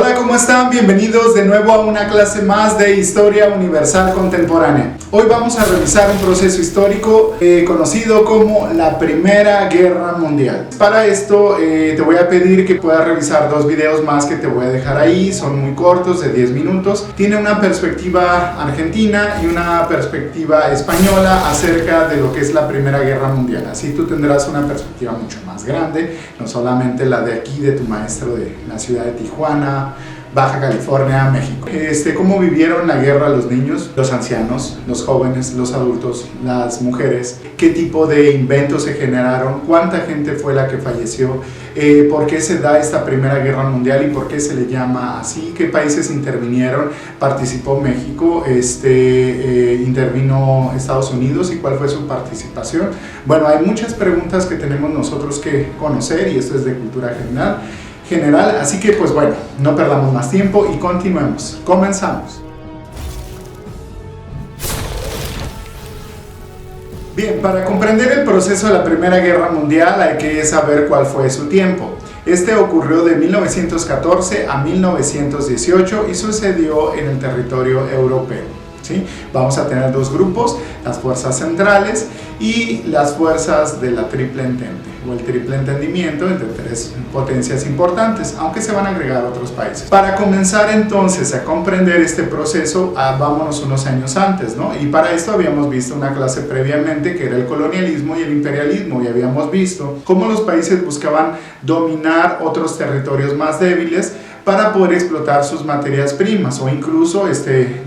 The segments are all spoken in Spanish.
Hola, ¿cómo están? Bienvenidos de nuevo a una clase más de Historia Universal Contemporánea. Hoy vamos a revisar un proceso histórico conocido como la Primera Guerra Mundial. Para esto te voy a pedir que puedas revisar dos videos más que te voy a dejar ahí, son muy cortos, de 10 minutos. Tiene una perspectiva argentina y una perspectiva española acerca de lo que es la Primera Guerra Mundial. Así tú tendrás una perspectiva mucho más grande, no solamente la de aquí, de tu maestro de la ciudad de Tijuana, Baja California, México. ¿Cómo vivieron la guerra los niños, los ancianos, los jóvenes, los adultos, las mujeres? ¿Qué tipo de inventos se generaron? ¿Cuánta gente fue la que falleció? ¿Por qué se da esta Primera Guerra Mundial y por qué se le llama así? ¿Qué países intervinieron? ¿Participó México? ¿Intervino Estados Unidos? ¿Y cuál fue su participación? Bueno, hay muchas preguntas que tenemos nosotros que conocer y esto es de cultura general, así que pues bueno, no perdamos más tiempo y continuemos. Comenzamos. Bien, para comprender el proceso de la Primera Guerra Mundial hay que saber cuál fue su tiempo. Este ocurrió de 1914 a 1918 y sucedió en el territorio europeo. ¿Sí? Vamos a tener dos grupos, las fuerzas centrales y las fuerzas de la Triple Entente o el Triple Entendimiento entre tres potencias importantes, aunque se van a agregar otros países. Para comenzar entonces a comprender este proceso, vámonos unos años antes, ¿no? Y para esto habíamos visto una clase previamente que era el colonialismo y el imperialismo, y habíamos visto cómo los países buscaban dominar otros territorios más débiles para poder explotar sus materias primas o incluso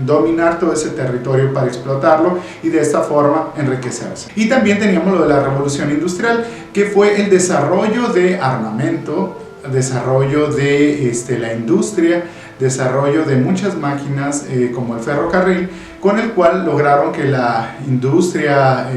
dominar todo ese territorio para explotarlo y de esta forma enriquecerse. Y también teníamos lo de la revolución industrial, que fue el desarrollo de armamento, desarrollo de la industria, desarrollo de muchas máquinas como el ferrocarril, con el cual lograron que la industria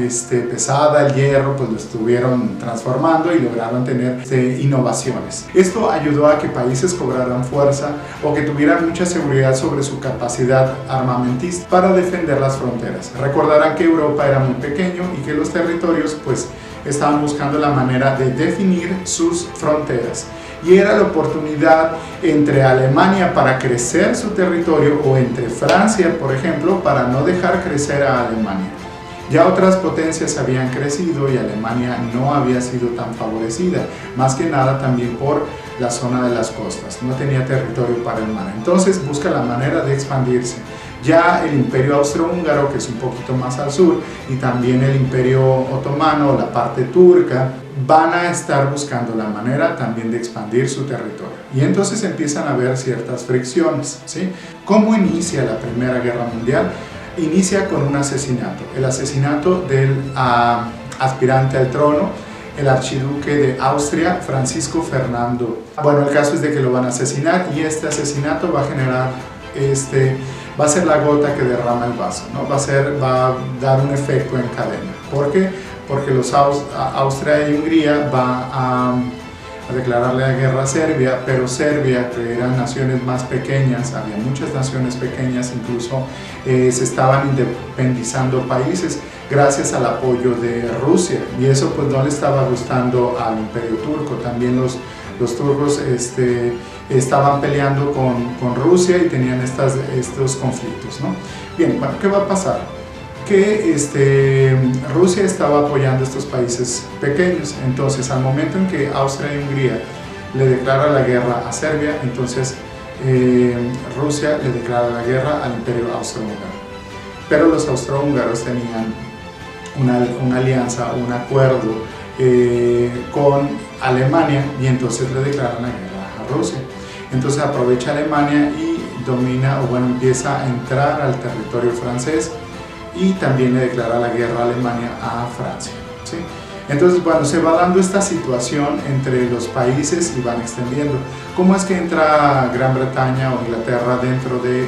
pesada, el hierro, pues lo estuvieron transformando y lograron tener innovaciones. Esto ayudó a que países cobraran fuerza o que tuvieran mucha seguridad sobre su capacidad armamentista para defender las fronteras. Recordarán que Europa era muy pequeño y que los territorios pues estaban buscando la manera de definir sus fronteras. Y era la oportunidad entre Alemania para crecer su territorio o entre Francia, por ejemplo, para no dejar crecer a Alemania. Ya otras potencias habían crecido y Alemania no había sido tan favorecida, más que nada también por la zona de las costas, no tenía territorio para el mar, entonces busca la manera de expandirse. Ya el Imperio Austrohúngaro, que es un poquito más al sur, y también el Imperio Otomano, la parte turca, van a estar buscando la manera también de expandir su territorio. Y entonces empiezan a haber ciertas fricciones, ¿sí? ¿Cómo inicia la Primera Guerra Mundial? Inicia con un asesinato, el asesinato del aspirante al trono, el archiduque de Austria, Francisco Fernando. Bueno, el caso es de que lo van a asesinar y este asesinato va a generar va a ser la gota que derrama el vaso, ¿no? Va a dar un efecto en cadena. ¿Por qué? Porque Austria y Hungría va a declararle la guerra a Serbia, pero Serbia, que eran naciones más pequeñas, había muchas naciones pequeñas, incluso se estaban independizando países gracias al apoyo de Rusia, y eso pues no le estaba gustando al Imperio Turco. También los turcos estaban peleando con Rusia y tenían estos conflictos, ¿no? Bien, bueno, ¿qué va a pasar? Que Rusia estaba apoyando a estos países pequeños, entonces al momento en que Austria y Hungría le declara la guerra a Serbia, entonces Rusia le declara la guerra al Imperio Austrohúngaro. Pero los austrohúngaros tenían una alianza, un acuerdo con Alemania y entonces le declaran la guerra a Rusia. Entonces aprovecha Alemania y empieza a entrar al territorio francés y también le declara la guerra a Alemania a Francia, ¿sí? Entonces, bueno, se va dando esta situación entre los países y van extendiendo. ¿Cómo es que entra Gran Bretaña o Inglaterra dentro de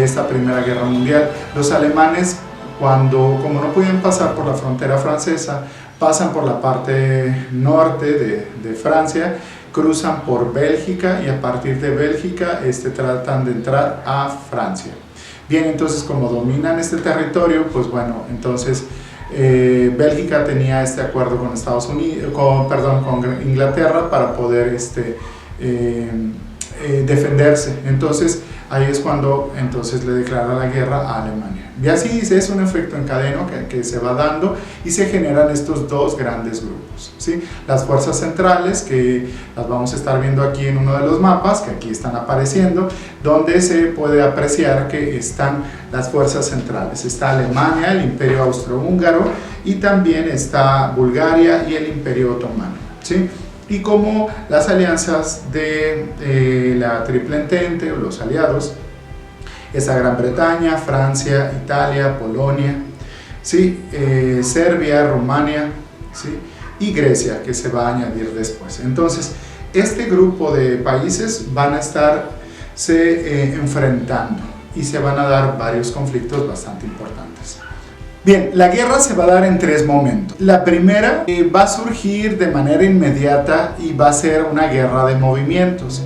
esta Primera Guerra Mundial? Los alemanes, como no podían pasar por la frontera francesa, pasan por la parte norte de Francia, cruzan por Bélgica y a partir de Bélgica tratan de entrar a Francia. Bien, entonces como dominan este territorio, pues bueno, entonces Bélgica tenía este acuerdo con Estados Unidos, con Inglaterra para poder defenderse. Entonces ahí es cuando entonces le declara la guerra a Alemania. Y así es un efecto en cadena que se va dando y se generan estos dos grandes grupos, ¿sí? Las fuerzas centrales, que las vamos a estar viendo aquí en uno de los mapas, que aquí están apareciendo, donde se puede apreciar que están las fuerzas centrales. Está Alemania, el Imperio Austrohúngaro, y también está Bulgaria y el Imperio Otomano, ¿sí? Y como las alianzas de la Triple Entente o los aliados, está Gran Bretaña, Francia, Italia, Polonia, ¿sí? Serbia, Rumania, ¿sí? Y Grecia, que se va a añadir después. Entonces, este grupo de países van a estarse enfrentando y se van a dar varios conflictos bastante importantes. Bien, la guerra se va a dar en tres momentos. La primera va a surgir de manera inmediata y va a ser una guerra de movimientos.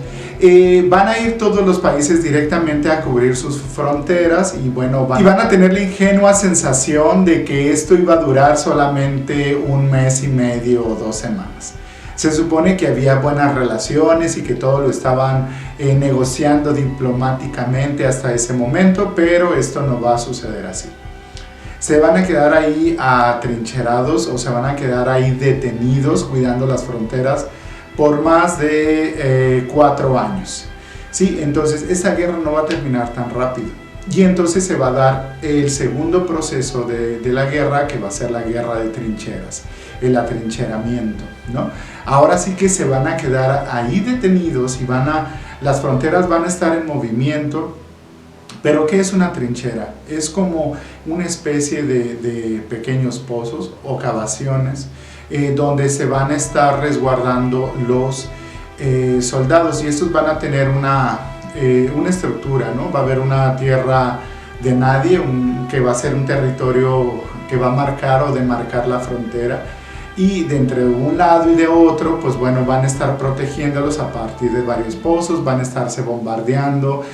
Van a ir todos los países directamente a cubrir sus fronteras y bueno, van a tener la ingenua sensación de que esto iba a durar solamente un mes y medio o 2 semanas. Se supone que había buenas relaciones y que todo lo estaban negociando diplomáticamente hasta ese momento, pero esto no va a suceder así. Se van a quedar ahí atrincherados o se van a quedar ahí detenidos cuidando las fronteras por más de 4 años. ¿Sí? Entonces esta guerra no va a terminar tan rápido y entonces se va a dar el segundo proceso de la guerra, que va a ser la guerra de trincheras, el atrincheramiento, ¿no? Ahora sí que se van a quedar ahí detenidos y las fronteras van a estar en movimiento. ¿Pero qué es una trinchera? Es como una especie de pequeños pozos o cavaciones donde se van a estar resguardando los soldados, y estos van a tener una estructura, ¿no? Va a haber una tierra de nadie, que va a ser un territorio que va a marcar o demarcar la frontera, y de entre un lado y de otro, pues bueno, van a estar protegiéndolos a partir de varios pozos, van a estarse bombardeando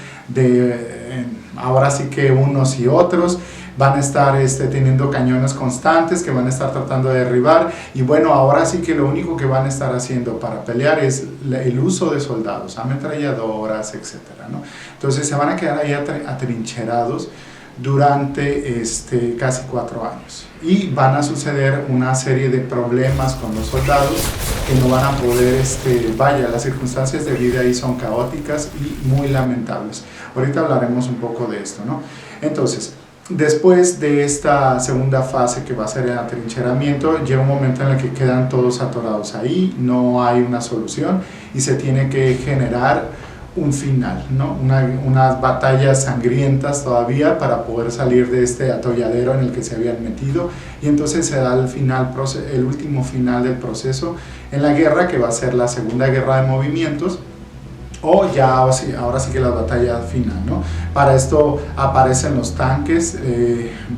ahora sí que unos y otros, van a estar teniendo cañones constantes que van a estar tratando de derribar, y bueno, ahora sí que lo único que van a estar haciendo para pelear es el uso de soldados, ametralladoras, etcétera, ¿no? Entonces se van a quedar ahí atrincherados durante casi 4 años, y van a suceder una serie de problemas con los soldados que no van a poder, las circunstancias de vida ahí son caóticas y muy lamentables. Ahorita hablaremos un poco de esto, ¿no? Entonces, después de esta segunda fase, que va a ser el atrincheramiento, llega un momento en el que quedan todos atorados ahí, no hay una solución y se tiene que generar un final, ¿no? Unas batallas sangrientas todavía para poder salir de este atolladero en el que se habían metido, y entonces se da el último final del proceso en la guerra, que va a ser la segunda guerra de movimientos, o ya ahora sí que la batalla final, ¿no? Para esto aparecen los tanques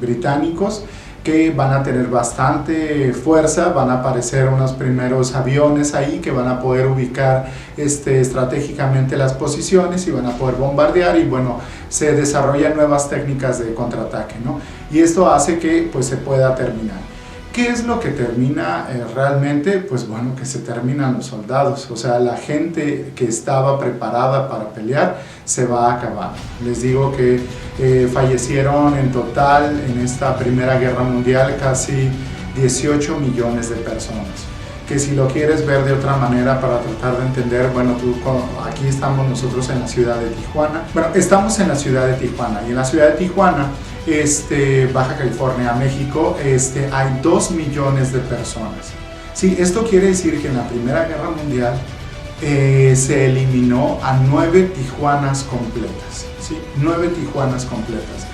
británicos, que van a tener bastante fuerza, van a aparecer unos primeros aviones ahí que van a poder ubicar estratégicamente las posiciones y van a poder bombardear, y bueno, se desarrollan nuevas técnicas de contraataque, ¿no? Y esto hace que pues se pueda terminar. ¿Qué es lo que termina realmente? Pues bueno, que se terminan los soldados, o sea, la gente que estaba preparada para pelear se va a acabar. Les digo que fallecieron en total en esta Primera Guerra Mundial casi 18 millones de personas. Que si lo quieres ver de otra manera para tratar de entender, bueno, aquí estamos nosotros en la ciudad de Tijuana. Bueno, estamos en la ciudad de Tijuana, y en la ciudad de Tijuana, Baja California, México, hay 2 millones de personas. Sí, esto quiere decir que en la Primera Guerra Mundial se eliminó a 9 Tijuanas completas, ¿sí? 9 Tijuanas completas.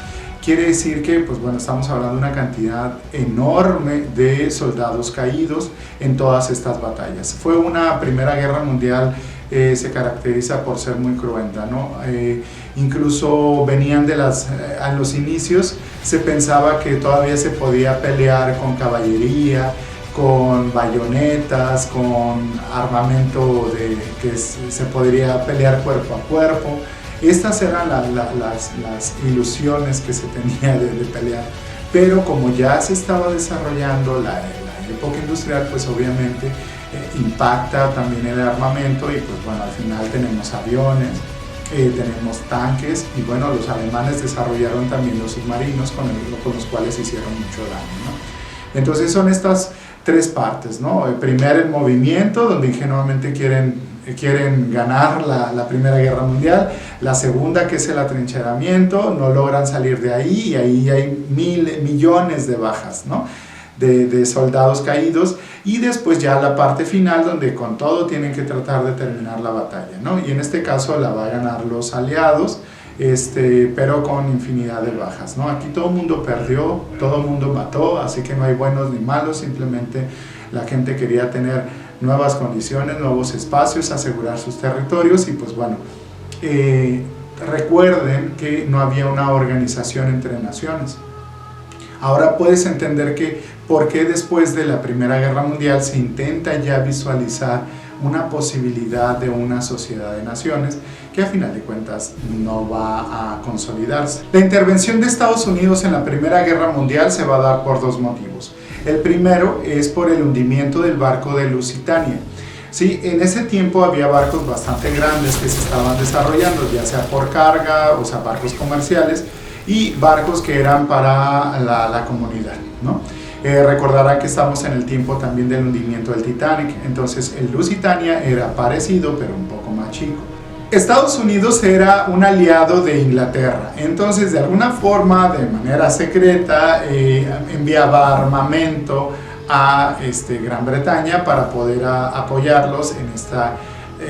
Quiere decir que, pues bueno, estamos hablando de una cantidad enorme de soldados caídos en todas estas batallas. Fue una Primera Guerra Mundial, se caracteriza por ser muy cruenta, ¿no? Incluso venían a los inicios se pensaba que todavía se podía pelear con caballería, con bayonetas, con armamento que se podría pelear cuerpo a cuerpo. Estas eran las ilusiones que se tenía de pelear, pero como ya se estaba desarrollando la época industrial, pues obviamente impacta también el armamento y pues bueno, al final tenemos aviones, tenemos tanques y bueno, los alemanes desarrollaron también los submarinos con los cuales hicieron mucho daño, ¿no? Entonces son estas tres partes, ¿no? El movimiento, donde ingenuamente quieren ganar la Primera Guerra Mundial. La segunda, que es el atrincheramiento, no logran salir de ahí y ahí hay millones de bajas, ¿no? De soldados caídos, y después ya la parte final donde con todo tienen que tratar de terminar la batalla, ¿no? Y en este caso la va a ganar los aliados, pero con infinidad de bajas, ¿no? Aquí todo el mundo perdió, todo el mundo mató, así que no hay buenos ni malos, simplemente la gente quería tener nuevas condiciones, nuevos espacios, asegurar sus territorios y pues bueno, recuerden que no había una organización entre naciones. Ahora puedes entender por qué después de la Primera Guerra Mundial se intenta ya visualizar una posibilidad de una sociedad de naciones que a final de cuentas no va a consolidarse. La intervención de Estados Unidos en la Primera Guerra Mundial se va a dar por dos motivos. El primero es por el hundimiento del barco de Lusitania. Sí, en ese tiempo había barcos bastante grandes que se estaban desarrollando, ya sea por carga, o sea, barcos comerciales, y barcos que eran para la comunidad, ¿no? Recordarán que estamos en el tiempo también del hundimiento del Titanic, entonces el Lusitania era parecido pero un poco más chico. Estados Unidos era un aliado de Inglaterra, entonces de alguna forma, de manera secreta, enviaba armamento a Gran Bretaña para poder apoyarlos en esta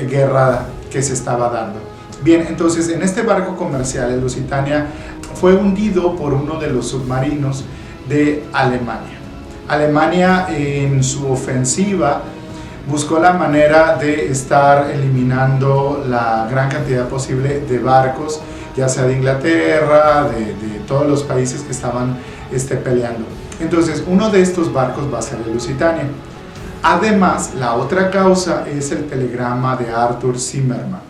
guerra que se estaba dando. Bien, entonces en este barco comercial, el Lusitania, fue hundido por uno de los submarinos de Alemania. Alemania en su ofensiva buscó la manera de estar eliminando la gran cantidad posible de barcos, ya sea de Inglaterra, de todos los países que estaban peleando. Entonces uno de estos barcos va a ser el Lusitania. Además, la otra causa es el telegrama de Arthur Zimmermann.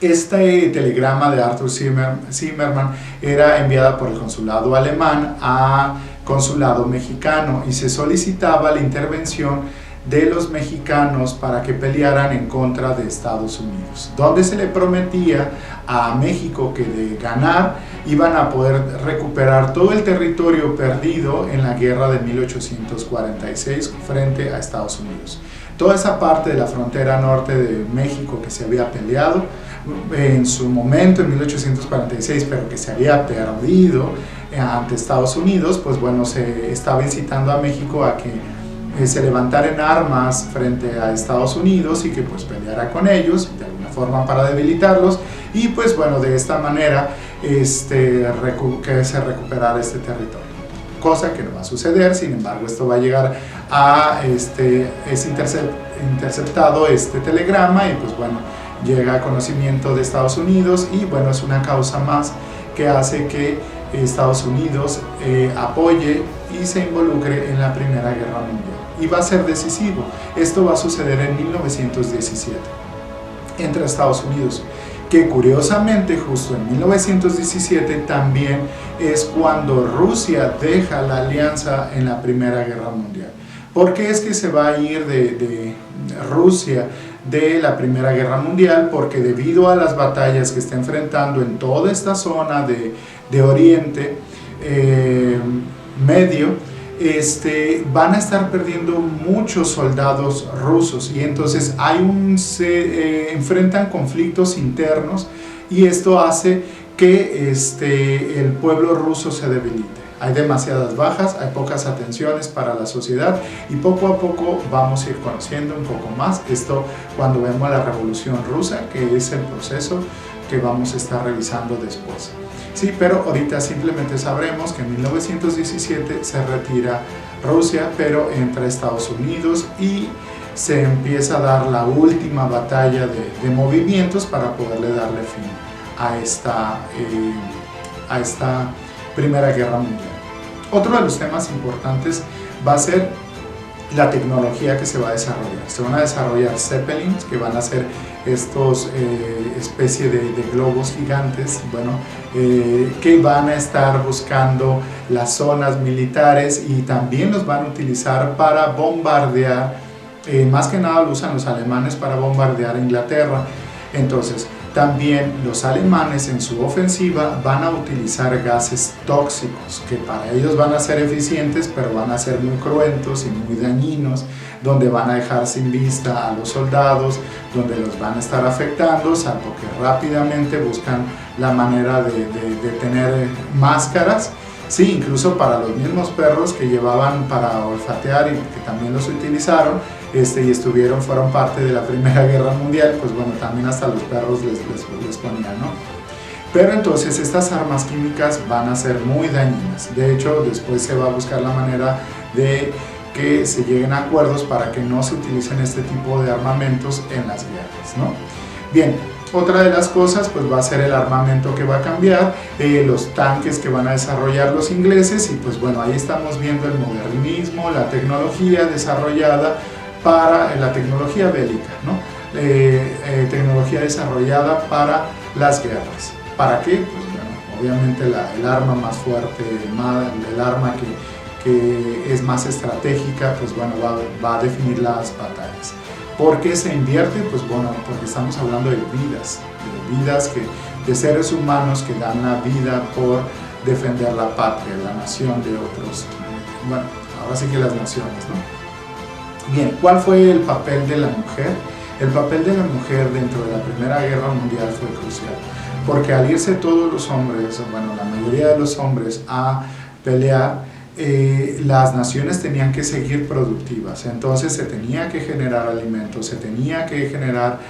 Este telegrama de Arthur Zimmermann era enviado por el consulado alemán a consulado mexicano y se solicitaba la intervención de los mexicanos para que pelearan en contra de Estados Unidos, donde se le prometía a México que de ganar iban a poder recuperar todo el territorio perdido en la guerra de 1846 frente a Estados Unidos. Toda esa parte de la frontera norte de México que se había peleado en su momento en 1846, pero que se había perdido ante Estados Unidos, pues bueno, se estaba incitando a México a que se levantara en armas frente a Estados Unidos y que pues peleara con ellos de alguna forma para debilitarlos y pues bueno, de esta manera que se recuperara este territorio. Cosa que no va a suceder, sin embargo esto va a llegar a, es interceptado este telegrama y pues bueno, llega a conocimiento de Estados Unidos y bueno, es una causa más que hace que Estados Unidos apoye y se involucre en la Primera Guerra Mundial. Y va a ser decisivo. Esto va a suceder en 1917 entre Estados Unidos, que curiosamente justo en 1917 también es cuando Rusia deja la alianza en la Primera Guerra Mundial. ¿Por qué es que se va a ir de Rusia de la Primera Guerra Mundial? Porque debido a las batallas que está enfrentando en toda esta zona de Oriente Medio, van a estar perdiendo muchos soldados rusos y entonces se enfrentan conflictos internos y esto hace que el pueblo ruso se debilite. Hay demasiadas bajas, hay pocas atenciones para la sociedad y poco a poco vamos a ir conociendo un poco más esto cuando vemos la Revolución Rusa, que es el proceso que vamos a estar revisando después. Sí, pero ahorita simplemente sabremos que en 1917 se retira Rusia, pero entra Estados Unidos y se empieza a dar la última batalla de movimientos para poderle darle fin a esta Primera Guerra Mundial. Otro de los temas importantes va a ser la tecnología que se va a desarrollar. Se van a desarrollar Zeppelins, que van a ser estos especie de globos gigantes, bueno, que van a estar buscando las zonas militares y también los van a utilizar para bombardear más que nada lo usan los alemanes para bombardear a Inglaterra. Entonces, también los alemanes en su ofensiva van a utilizar gases tóxicos que para ellos van a ser eficientes, pero van a ser muy cruentos y muy dañinos, donde van a dejar sin vista a los soldados, donde los van a estar afectando, salvo que rápidamente buscan la manera de tener máscaras. Sí, incluso para los mismos perros que llevaban para olfatear y que también los utilizaron y fueron parte de la Primera Guerra Mundial, pues bueno, también hasta los perros les ponían, ¿no? Pero entonces estas armas químicas van a ser muy dañinas. De hecho, después se va a buscar la manera de que se lleguen a acuerdos para que no se utilicen este tipo de armamentos en las guerras, ¿no? Bien. Otra de las cosas pues va a ser el armamento que va a cambiar, los tanques que van a desarrollar los ingleses y pues bueno, ahí estamos viendo el modernismo, la tecnología desarrollada para la tecnología bélica, ¿no? Tecnología desarrollada para las guerras. ¿Para qué? Pues bueno, obviamente el arma más fuerte, el arma que es más estratégica, pues bueno, va a definir las batallas. ¿Por qué se invierte? Pues bueno, porque estamos hablando de vidas de seres humanos que dan la vida por defender la patria, la nación de otros, bueno, ahora sí que las naciones, ¿no? Bien, ¿cuál fue el papel de la mujer? El papel de la mujer dentro de la Primera Guerra Mundial fue crucial, porque al irse todos los hombres, bueno, la mayoría de los hombres a pelear, las naciones tenían que seguir productivas, entonces se tenía que generar alimentos, se tenía que generar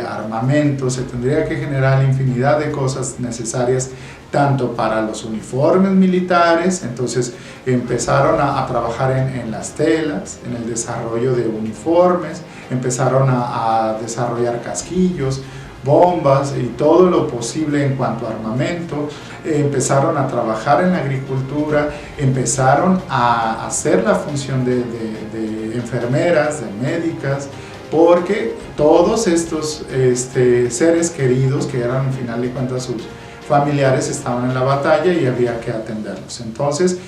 armamento, se tendría que generar infinidad de cosas necesarias tanto para los uniformes militares. Entonces empezaron a trabajar en las telas, en el desarrollo de uniformes, empezaron a desarrollar casquillos, bombas y todo lo posible en cuanto a armamento. Empezaron a trabajar en la agricultura, empezaron a hacer la función de enfermeras, de médicas, porque todos estos seres queridos, que eran al final de cuentas sus familiares, estaban en la batalla y había que atenderlos. Entonces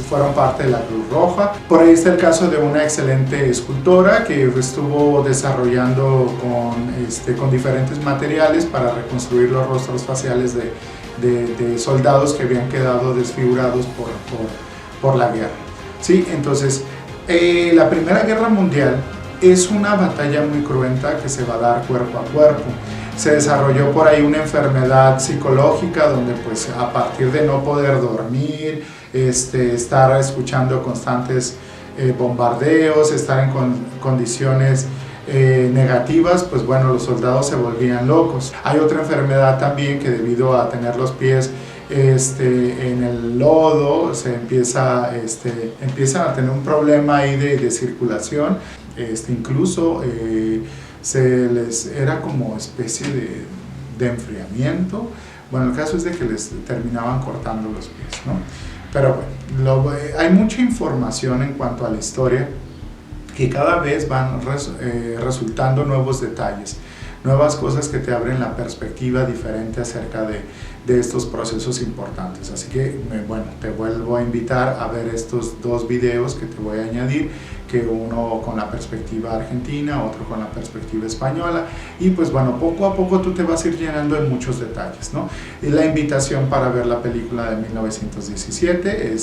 fueron parte de la Cruz Roja. Por ahí está el caso de una excelente escultora que estuvo desarrollando con diferentes materiales para reconstruir los rostros faciales de soldados que habían quedado desfigurados por la guerra. ¿Sí? Entonces, la Primera Guerra Mundial es una batalla muy cruenta que se va a dar cuerpo a cuerpo. Se desarrolló por ahí una enfermedad psicológica donde pues a partir de no poder dormir, estar escuchando constantes bombardeos, estar en condiciones negativas, pues bueno, los soldados se volvían locos. Hay otra enfermedad también que debido a tener los pies en el lodo, empiezan a tener un problema ahí de circulación, incluso era como especie de enfriamiento. Bueno, el caso es de que les terminaban cortando los pies, ¿no? Pero bueno, hay mucha información en cuanto a la historia que cada vez van resultando nuevos detalles, nuevas cosas que te abren la perspectiva diferente acerca de estos procesos importantes. Así que, bueno, te vuelvo a invitar a ver estos dos videos que te voy a añadir, que uno con la perspectiva argentina, otro con la perspectiva española, y pues bueno, poco a poco tú te vas a ir llenando en muchos detalles, ¿no? Y la invitación para ver la película de 1917,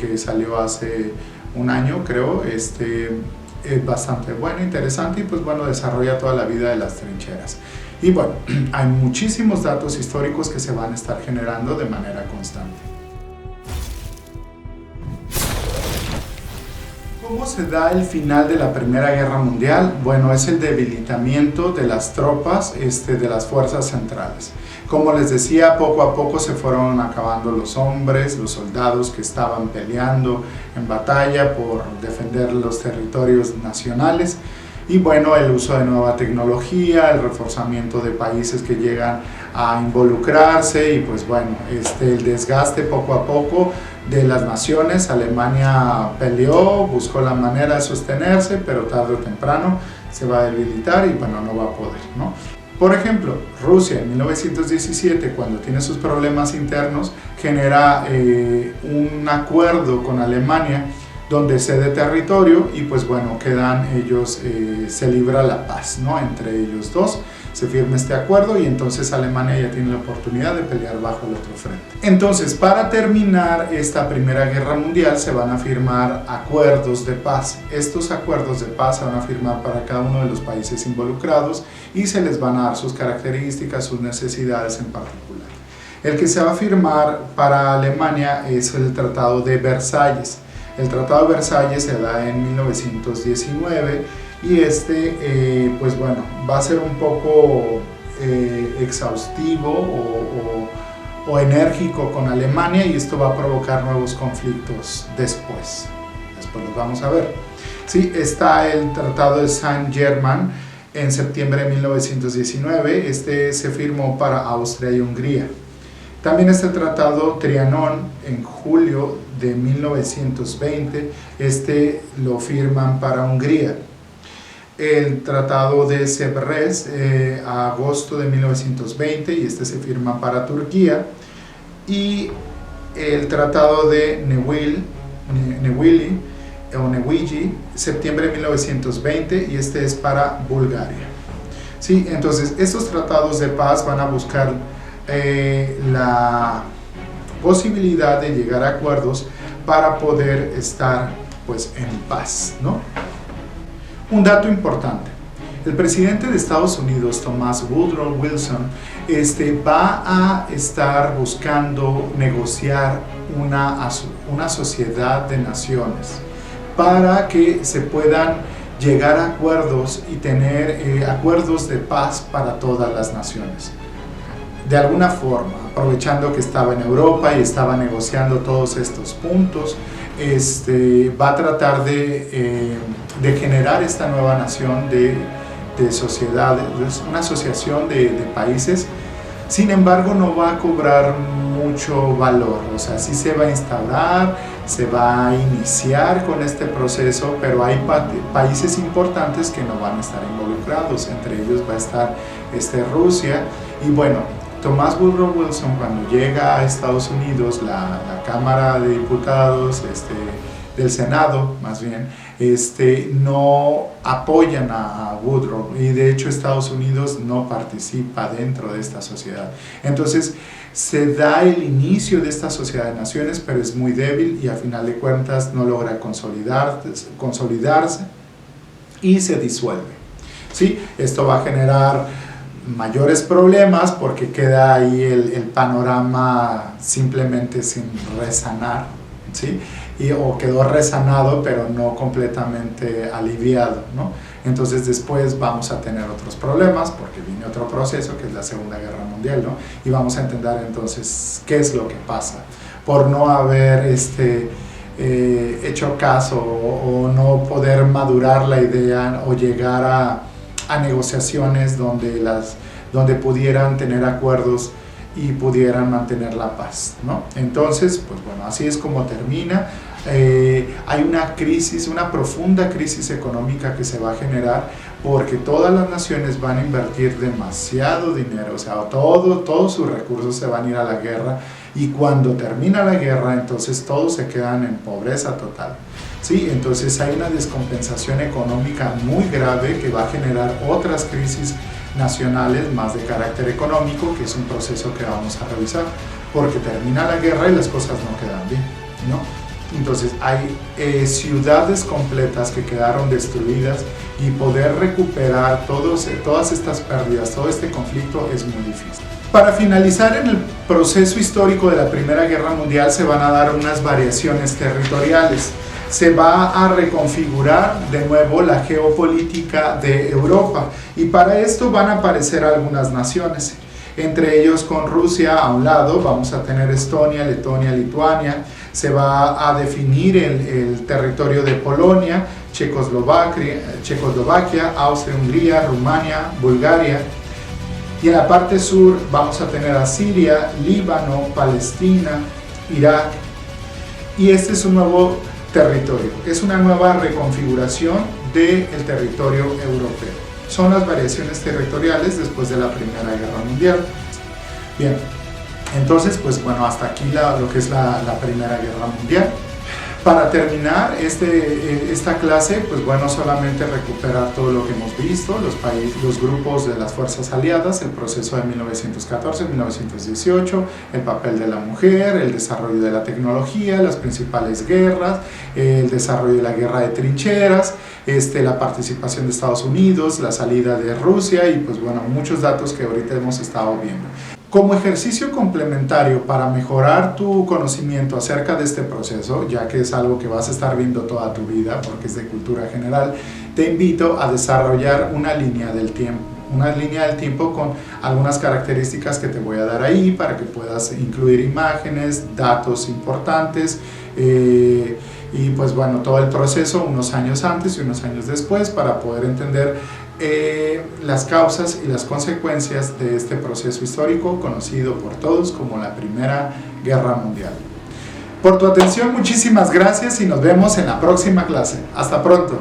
que salió hace un año, creo, es bastante buena, interesante, y pues bueno, desarrolla toda la vida de las trincheras. Y bueno, hay muchísimos datos históricos que se van a estar generando de manera constante. ¿Cómo se da el final de la Primera Guerra Mundial? Bueno, es el debilitamiento de las tropas de las fuerzas centrales. Como les decía, poco a poco se fueron acabando los hombres, los soldados que estaban peleando en batalla por defender los territorios nacionales. Y bueno, el uso de nueva tecnología, el reforzamiento de países que llegan a involucrarse y pues bueno, el desgaste poco a poco de las naciones. Alemania peleó, buscó la manera de sostenerse, pero tarde o temprano se va a debilitar y bueno, no va a poder, ¿no? Por ejemplo, Rusia en 1917, cuando tiene sus problemas internos, genera un acuerdo con Alemania donde cede territorio y pues bueno, quedan ellos, se libra la paz, ¿no? Entre ellos dos se firma este acuerdo y entonces Alemania ya tiene la oportunidad de pelear bajo el otro frente. Entonces, para terminar esta Primera Guerra Mundial se van a firmar acuerdos de paz. Estos acuerdos de paz se van a firmar para cada uno de los países involucrados y se les van a dar sus características, sus necesidades en particular. El que se va a firmar para Alemania es el Tratado de Versalles. El Tratado de Versalles se da en 1919 y pues bueno, va a ser un poco exhaustivo o enérgico con Alemania y esto va a provocar nuevos conflictos después los vamos a ver. Sí, está el Tratado de Saint-Germain en septiembre de 1919, se firmó para Austria y Hungría. También está el Tratado Trianon en julio de 1920, lo firman para Hungría. El Tratado de Sèvres, agosto de 1920, y se firma para Turquía. Y el Tratado de Newili, septiembre de 1920, y es para Bulgaria. Sí, entonces estos tratados de paz van a buscar la posibilidad de llegar a acuerdos para poder estar pues en paz, ¿no? Un dato importante: el presidente de Estados Unidos, Thomas Woodrow Wilson, va a estar buscando negociar una sociedad de naciones para que se puedan llegar a acuerdos y tener acuerdos de paz para todas las naciones. De alguna forma, aprovechando que estaba en Europa y estaba negociando todos estos puntos, va a tratar de generar esta nueva nación de sociedades, una asociación de países. Sin embargo, no va a cobrar mucho valor, o sea, sí se va a instaurar, se va a iniciar con este proceso, pero hay países importantes que no van a estar involucrados, entre ellos va a estar Rusia. Y bueno, Thomas Woodrow Wilson, cuando llega a Estados Unidos, la Cámara de Diputados, del Senado más bien, no apoyan a Woodrow, y de hecho Estados Unidos no participa dentro de esta sociedad. Entonces se da el inicio de esta sociedad de naciones, pero es muy débil y a final de cuentas no logra consolidarse y se disuelve. ¿Sí? Esto va a generar mayores problemas porque queda ahí el panorama simplemente sin resanar, ¿sí? O quedó resanado pero no completamente aliviado, ¿no? Entonces después vamos a tener otros problemas porque viene otro proceso que es la Segunda Guerra Mundial, ¿no? Y vamos a entender entonces qué es lo que pasa por no haber hecho caso o no poder madurar la idea o llegar a negociaciones donde pudieran tener acuerdos y pudieran mantener la paz, ¿no? Entonces, pues bueno, así es como termina. Hay una crisis, una profunda crisis económica que se va a generar porque todas las naciones van a invertir demasiado dinero, o sea, todos sus recursos se van a ir a la guerra, y cuando termina la guerra, entonces todos se quedan en pobreza total. Sí, entonces hay una descompensación económica muy grave que va a generar otras crisis nacionales más de carácter económico, que es un proceso que vamos a revisar, porque termina la guerra y las cosas no quedan bien, ¿no? Entonces hay ciudades completas que quedaron destruidas y poder recuperar todas estas pérdidas, todo este conflicto es muy difícil. Para finalizar, en el proceso histórico de la Primera Guerra Mundial se van a dar unas variaciones territoriales. Se va a reconfigurar de nuevo la geopolítica de Europa y para esto van a aparecer algunas naciones, entre ellos con Rusia a un lado vamos a tener Estonia, Letonia, Lituania. Se va a definir el territorio de Polonia, Checoslovaquia, Austria, Hungría, Rumania, Bulgaria. Y en la parte sur vamos a tener a Siria, Líbano, Palestina, Irak. Y este es un nuevo territorio, es una nueva reconfiguración del territorio europeo. Son las variaciones territoriales después de la Primera Guerra Mundial. Bien, entonces pues bueno, hasta aquí lo que es la Primera Guerra Mundial. Para terminar esta clase, pues bueno, solamente recuperar todo lo que hemos visto, los grupos de las fuerzas aliadas, el proceso de 1914-1918, el papel de la mujer, el desarrollo de la tecnología, las principales guerras, el desarrollo de la guerra de trincheras, la participación de Estados Unidos, la salida de Rusia y pues bueno, muchos datos que ahorita hemos estado viendo. Como ejercicio complementario para mejorar tu conocimiento acerca de este proceso, ya que es algo que vas a estar viendo toda tu vida porque es de cultura general, te invito a desarrollar una línea del tiempo. Una línea del tiempo con algunas características que te voy a dar ahí para que puedas incluir imágenes, datos importantes y pues bueno, todo el proceso unos años antes y unos años después para poder entender las causas y las consecuencias de este proceso histórico conocido por todos como la Primera Guerra Mundial. Por tu atención, muchísimas gracias y nos vemos en la próxima clase. Hasta pronto.